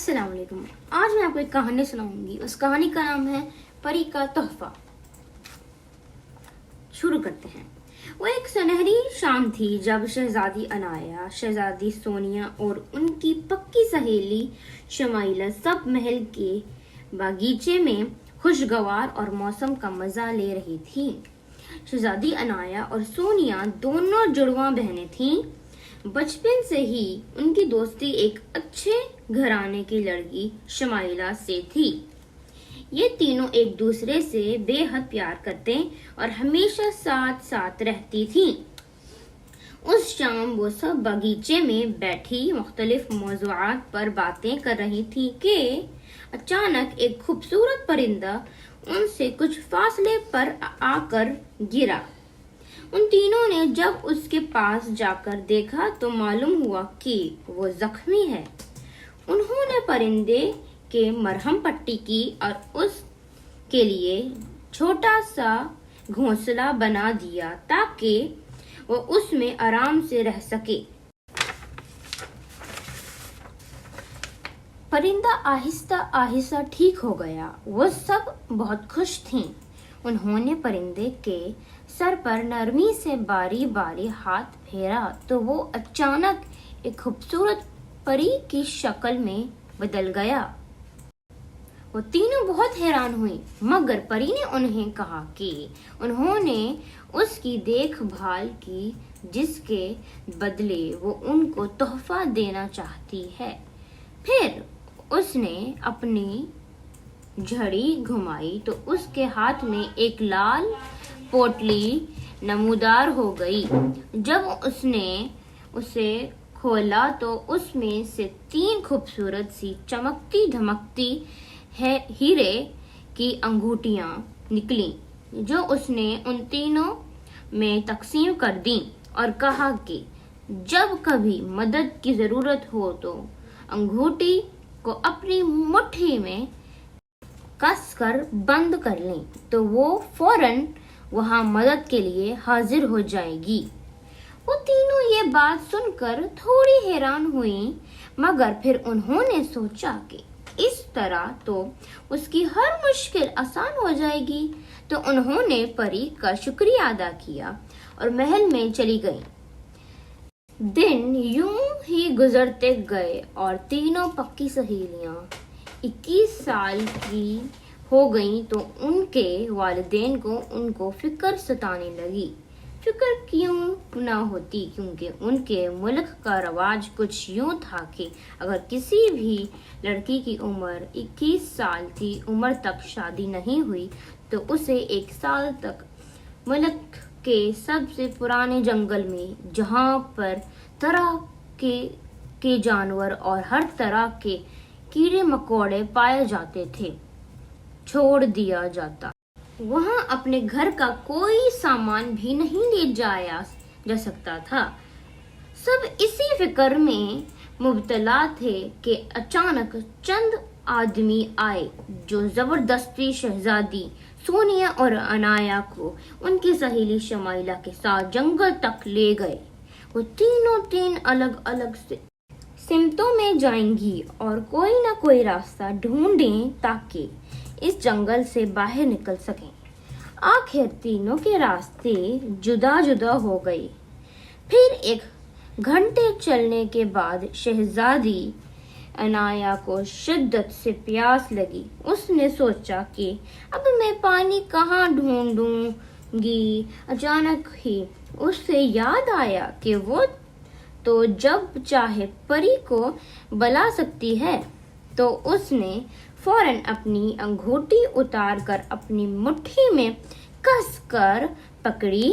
السلام علیکم. آج میں آپ کو ایک کہانی سناؤں گی. اس کہانی کا نام ہے پری کا تحفہ. شروع کرتے ہیں. وہ ایک سنہری شام تھی جب شہزادی عنایا، شہزادی سونیا اور ان کی پکی سہیلی شمائلہ سب محل کے باغیچے میں خوشگوار اور موسم کا مزہ لے رہی تھی. شہزادی عنایا اور سونیا دونوں جڑواں بہنیں تھیں. بچپن سے ہی ان کی دوستی ایک اچھے گھرانے کی لڑکی شمائلہ سے تھی. یہ تینوں ایک دوسرے سے بے حد پیار کرتے اور ہمیشہ ساتھ ساتھ رہتی تھیں. اس شام وہ سب باغیچے میں بیٹھی مختلف موضوعات پر باتیں کر رہی تھی کہ اچانک ایک خوبصورت پرندہ ان سے کچھ فاصلے پر آ کر گرا. ان تینوں نے جب اس کے پاس جا کر دیکھا تو معلوم ہوا کہ وہ زخمی ہے. انہوں نے پرندے کے مرہم پٹی کی اور اس کے لیے چھوٹا سا گھونسلہ بنا دیا تاکہ وہ اس میں آرام سے رہ سکے. پرندہ آہستہ آہستہ ٹھیک ہو گیا. وہ سب بہت خوش تھیں. انہوں نے پرندے کے سر پر نرمی سے باری باری ہاتھ پھیرا تو وہ اچانک ایک خوبصورت پری کی شکل میں بدل گیا. وہ تینوں بہت حیران ہوئیں، مگر پری نے انہیں کہا کہ انہوں نے اس کی دیکھ بھال کی جس کے بدلے وہ ان کو تحفہ دینا چاہتی ہے. پھر اس نے اپنی جھڑی گھمائی تو اس کے ہاتھ میں ایک لال پوٹلی نمودار ہو گئی. جب اس نے اسے کھولا تو اس میں سے 3 خوبصورت سی چمکتی دھمکتی ہیرے کی انگوٹیاں نکلیں جو اس نے ان تینوں میں تقسیم کر دیں اور کہا کہ جب کبھی مدد کی ضرورت ہو تو انگوٹی کو اپنی مٹھی میں کس کر بند کر لیں تو وہ فوراً وہاں مدد کے لیے حاضر ہو جائے گی. وہ تینوں یہ بات سن کر تھوڑی حیران ہوئیں، مگر پھر انہوں نے سوچا کہ اس طرح تو اس کی ہر مشکل آسان ہو جائے گی. تو انہوں نے پری کا شکریہ ادا کیا اور محل میں چلی گئیں. دن یوں ہی گزرتے گئے اور تینوں پکی سہیلیاں 21 سال کی ہو گئیں تو ان کے والدین کو ان کو فکر ستانے لگی. فکر کیوں نہ ہوتی، کیونکہ ان کے ملک کا رواج کچھ یوں تھا کہ اگر کسی بھی لڑکی کی عمر 21 سال کی عمر تک شادی نہیں ہوئی تو اسے 1 سال تک ملک کے سب سے پرانے جنگل میں، جہاں پر طرح کے جانور اور ہر طرح کے کیڑے مکوڑے پائے جاتے تھے، چھوڑ دیا جاتا. وہاں اپنے گھر کا کوئی سامان بھی نہیں لے جایا جا سکتا تھا. سب اسی فکر میں مبتلا تھے کہ اچانک چند آدمی آئے جو زبردستی شہزادی سونیا اور عنایا کو ان کی سہیلی شمائلہ کے ساتھ جنگل تک لے گئے. وہ تینوں 3 الگ الگ سمتوں میں جائیں گی اور کوئی نہ کوئی راستہ ڈھونڈیں تاکہ اس جنگل سے باہر نکل سکیں. آخر تینوں کے راستے جدا جدا ہو گئے. پھر 1 گھنٹے چلنے کے بعد شہزادی عنایا کو شدت سے پیاس لگی. اس نے سوچا کہ اب میں پانی کہاں ڈھونڈوں گی. اچانک ہی اس سے یاد آیا کہ وہ تو جب چاہے پری کو بلا سکتی ہے. تو اس نے فوراً اپنی انگوٹھی اتار کر اپنی مٹھی میں کس کر پکڑی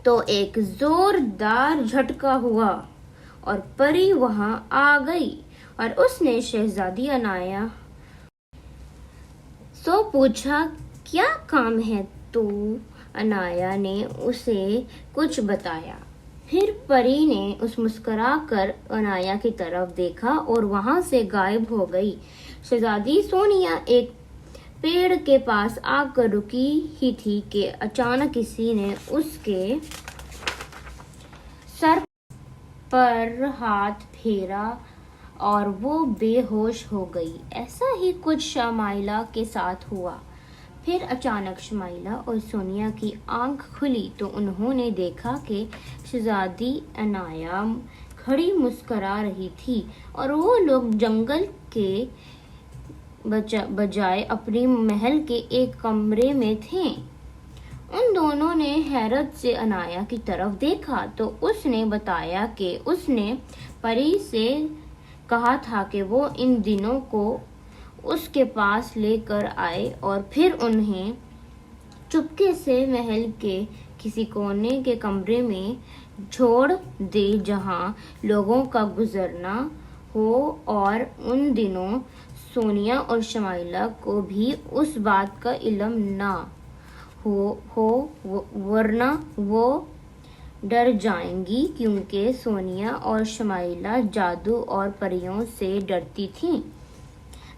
تو ایک زوردار جھٹکا ہوا اور پری وہاں آ گئی اور اس نے شہزادی عنایا سے پوچھا کیا کام ہے. تو عنایا نے اسے کچھ بتایا. پھر پری نے مسکرا کر عنایا کی طرف دیکھا اور وہاں سے غائب ہو گئی. شہزادی سونیا ایک پیڑ کے پاس آ کر رکی ہی تھی کہ اچانک کسی نے اس کے سر پر ہاتھ پھیرا اور وہ بے ہوش ہو گئی۔ ایسا ہی کچھ شمائلہ کے ساتھ ہوا۔ پھر اچانک شمائلہ اور سونیا کی آنکھ کھلی تو انہوں نے دیکھا کہ شہزادی عنایا کھڑی مسکرا رہی تھی اور وہ لوگ جنگل کے بجائے اپنے محل کے ایک کمرے میں تھے۔ ان دونوں نے حیرت سے عنایا کی طرف دیکھا تو اس نے بتایا کہ اس نے پری سے کہا تھا کہ وہ ان دونوں کو اس کے پاس لے کر آئے اور پھر انہیں چپکے سے محل کے کسی کونے کے کمرے میں چھوڑ دے جہاں لوگوں کا گزرنا ہو، اور ان دنوں سونیا اور شمائلہ کو بھی اس بات کا علم نہ ہو ورنہ وہ ڈر جائیں گی، کیونکہ سونیا اور شمائلہ جادو اور پریوں سے ڈرتی تھیں۔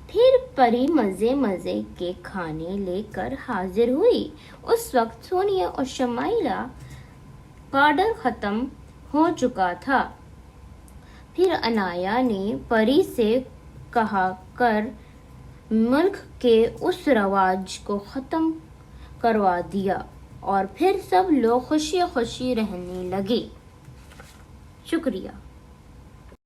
پھر پری مزے کے کھانے لے کر حاضر ہوئی۔ اس وقت سونیا اور شمائلہ کا ڈر ختم ہو چکا تھا۔ پھر عنایا نے پری سے کہا کر ملک کے اس رواج کو ختم کروا دیا اور پھر سب لوگ خوشی خوشی رہنے لگے۔ شکریہ۔